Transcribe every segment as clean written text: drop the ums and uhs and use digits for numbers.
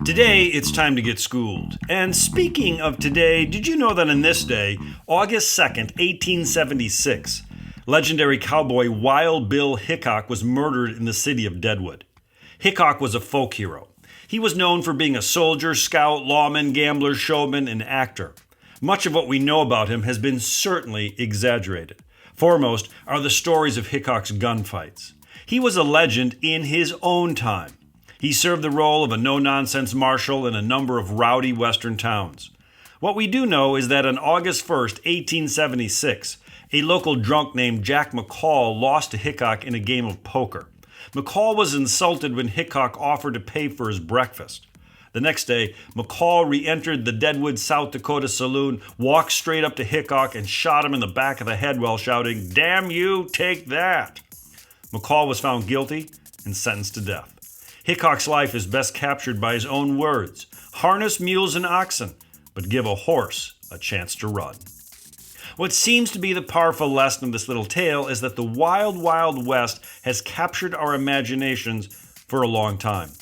Today, it's time to get schooled. And speaking of today, did you know that on this day, August 2nd, 1876, legendary cowboy Wild Bill Hickok was murdered in the city of Deadwood? Hickok was a folk hero. He was known for being a soldier, scout, lawman, gambler, showman, and actor. Much of what we know about him has been certainly exaggerated. Foremost are the stories of Hickok's gunfights. He was a legend in his own time. He served the role of a no-nonsense marshal in a number of rowdy western towns. What we do know is that on August 1st, 1876, a local drunk named Jack McCall lost to Hickok in a game of poker. McCall was insulted when Hickok offered to pay for his breakfast. The next day, McCall re-entered the Deadwood, South Dakota saloon, walked straight up to Hickok, and shot him in the back of the head while shouting, "Damn you, take that!" McCall was found guilty and sentenced to death. Hickok's life is best captured by his own words: "Harness mules and oxen, but give a horse a chance to run." What seems to be the powerful lesson of this little tale is that the wild, wild West has captured our imaginations for a long time.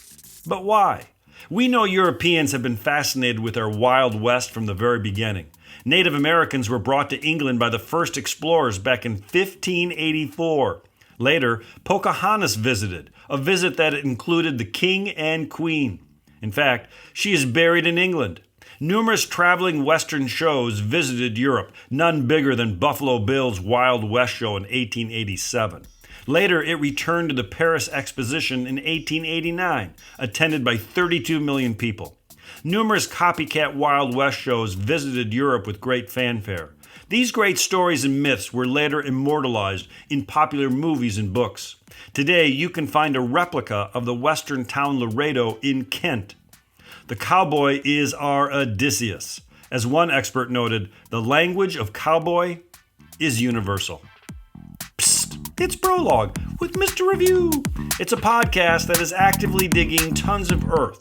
But why? We know Europeans have been fascinated with our Wild West from the very beginning. Native Americans were brought to England by the first explorers back in 1584. Later, Pocahontas visited, a visit that included the king and queen. In fact, she is buried in England. Numerous traveling Western shows visited Europe, none bigger than Buffalo Bill's Wild West show in 1887. Later, it returned to the Paris Exposition in 1889, attended by 32 million people. Numerous copycat Wild West shows visited Europe with great fanfare. These great stories and myths were later immortalized in popular movies and books. Today, you can find a replica of the western town Laredo in Kent. The cowboy is our Odysseus. As one expert noted, the language of cowboy is universal. Psst, it's PROLOG with Mr. Review. It's a podcast that is actively digging tons of earth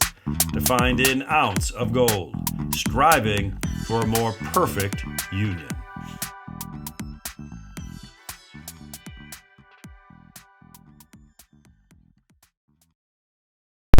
to find an ounce of gold, striving for a more perfect union.